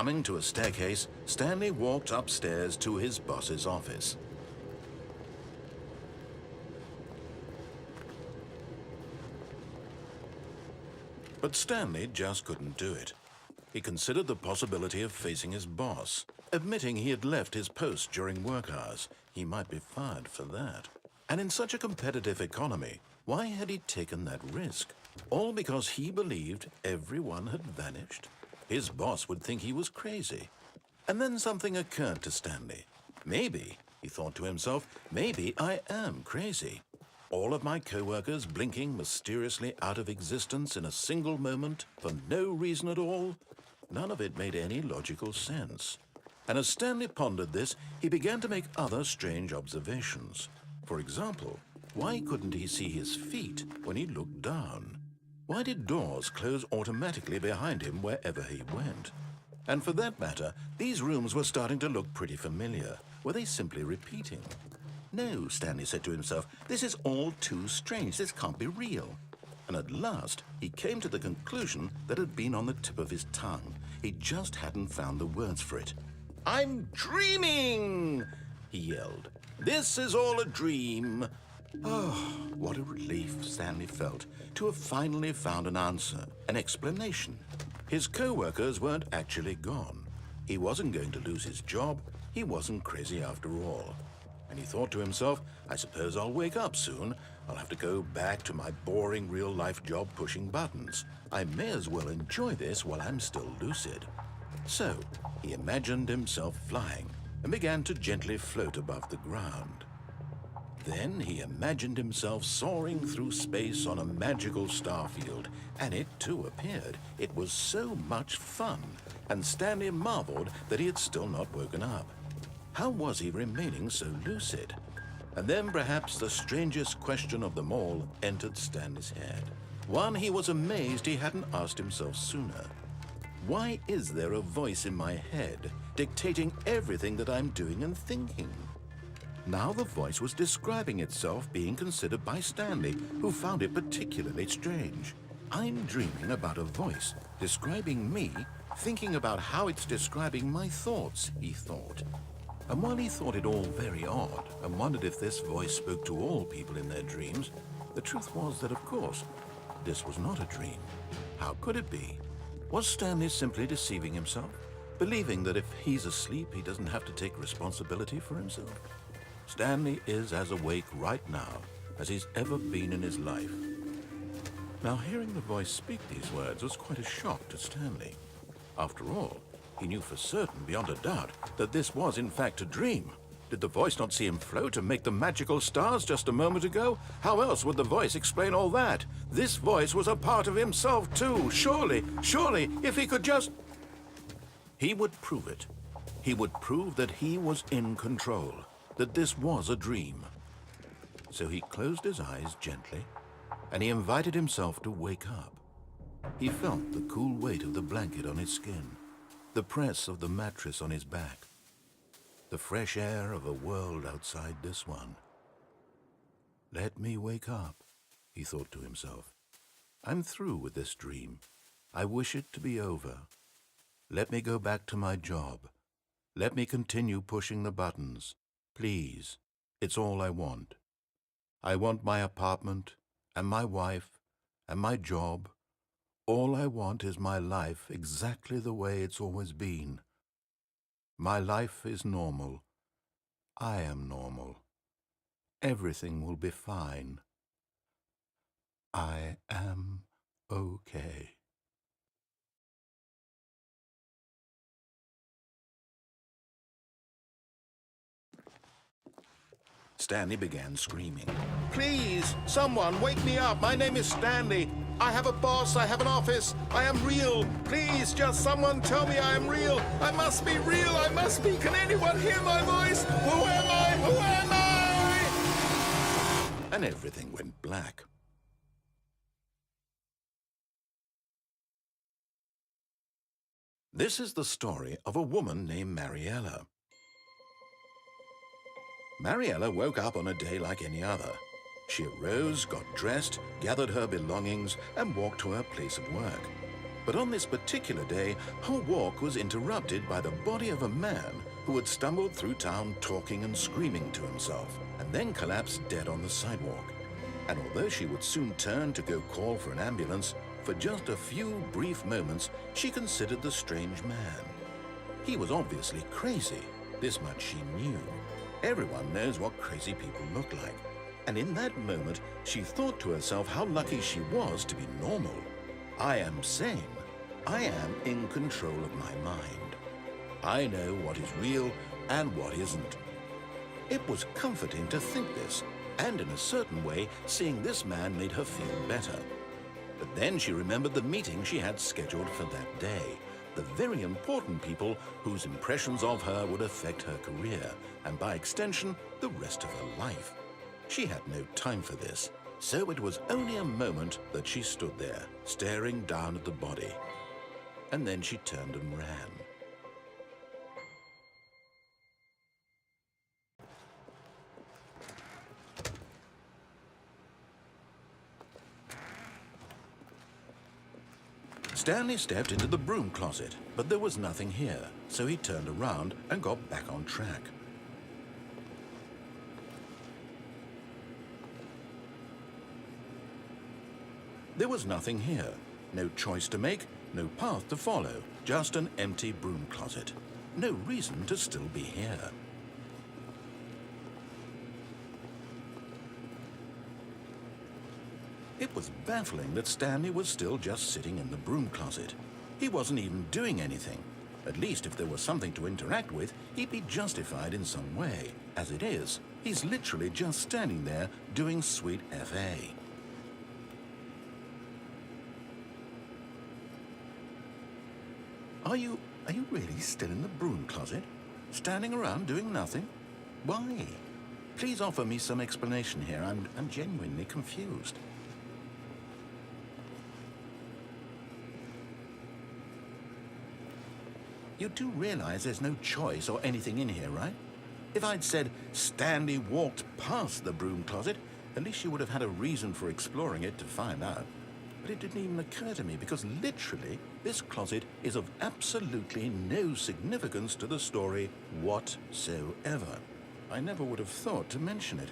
Coming to a staircase, Stanley walked upstairs to his boss's office. But Stanley just couldn't do it. He considered the possibility of facing his boss. Admitting he had left his post during work hours, he might be fired for that. And in such a competitive economy, why had he taken that risk? All because he believed everyone had vanished? His boss would think he was crazy. And then something occurred to Stanley. Maybe, he thought to himself, maybe I am crazy. All of my co-workers blinking mysteriously out of existence in a single moment for no reason at all? None of it made any logical sense. And as Stanley pondered this, he began to make other strange observations. For example, why couldn't he see his feet when he looked down? Why did doors close automatically behind him wherever he went? And for that matter, these rooms were starting to look pretty familiar. Were they simply repeating? No, Stanley said to himself, this is all too strange. This can't be real. And at last, he came to the conclusion that had been on the tip of his tongue. He just hadn't found the words for it. "I'm dreaming!" he yelled. "This is all a dream." Oh, what a relief Stanley felt to have finally found an answer, an explanation. His co-workers weren't actually gone. He wasn't going to lose his job. He wasn't crazy after all. And he thought to himself, I suppose I'll wake up soon. I'll have to go back to my boring real-life job pushing buttons. I may as well enjoy this while I'm still lucid. So he imagined himself flying and began to gently float above the ground. Then he imagined himself soaring through space on a magical starfield, and it too appeared. It was so much fun, and Stanley marveled that he had still not woken up. How was he remaining so lucid? And then perhaps the strangest question of them all entered Stanley's head. One he was amazed he hadn't asked himself sooner. Why is there a voice in my head dictating everything that I'm doing and thinking? Now the voice was describing itself being considered by Stanley, who found it particularly strange. I'm dreaming about a voice describing me, thinking about how it's describing my thoughts, he thought. And while he thought it all very odd and wondered if this voice spoke to all people in their dreams, the truth was that, of course, this was not a dream. How could it be? Was Stanley simply deceiving himself, believing that if he's asleep, he doesn't have to take responsibility for himself? Stanley is as awake right now as he's ever been in his life. Now, hearing the voice speak these words was quite a shock to Stanley. After all, he knew for certain, beyond a doubt, that this was in fact a dream. Did the voice not see him float and make the magical stars just a moment ago? How else would the voice explain all that? This voice was a part of himself too. Surely, if he could just... He would prove it. He would prove that he was in control, that this was a dream. So he closed his eyes gently, and he invited himself to wake up. He felt the cool weight of the blanket on his skin, the press of the mattress on his back, the fresh air of a world outside this one. Let me wake up, he thought to himself. I'm through with this dream. I wish it to be over. Let me go back to my job. Let me continue pushing the buttons. Please, it's all I want. I want my apartment and my wife and my job. All I want is my life exactly the way it's always been. My life is normal. I am normal. Everything will be fine. I am okay. Stanley began screaming. Please, someone, wake me up. My name is Stanley. I have a boss. I have an office. I am real. Please, just someone tell me I am real. I must be real. I must be. Can anyone hear my voice? Who am I? Who am I? And everything went black. This is the story of a woman named Mariella. Mariella woke up on a day like any other. She arose, got dressed, gathered her belongings, and walked to her place of work. But on this particular day, her walk was interrupted by the body of a man who had stumbled through town talking and screaming to himself, and then collapsed dead on the sidewalk. And although she would soon turn to go call for an ambulance, for just a few brief moments, she considered the strange man. He was obviously crazy. This much she knew. Everyone knows what crazy people look like. And in that moment, she thought to herself how lucky she was to be normal. I am sane. I am in control of my mind. I know what is real and what isn't. It was comforting to think this, and in a certain way, seeing this man made her feel better. But then she remembered the meeting she had scheduled for that day, the very important people whose impressions of her would affect her career, and by extension, the rest of her life. She had no time for this, so it was only a moment that she stood there, staring down at the body. And then she turned and ran. Stanley stepped into the broom closet, but there was nothing here, so he turned around and got back on track. There was nothing here. No choice to make, no path to follow, just an empty broom closet. No reason to still be here. It was baffling that Stanley was still just sitting in the broom closet. He wasn't even doing anything. At least if there was something to interact with, he'd be justified in some way. As it is, he's literally just standing there doing sweet FA. Are you really still in the broom closet? Standing around doing nothing? Why? Please offer me some explanation here. I'm genuinely confused. You do realize there's no choice or anything in here, right? If I'd said Stanley walked past the broom closet, at least you would have had a reason for exploring it to find out. But it didn't even occur to me because literally this closet is of absolutely no significance to the story whatsoever. I never would have thought to mention it.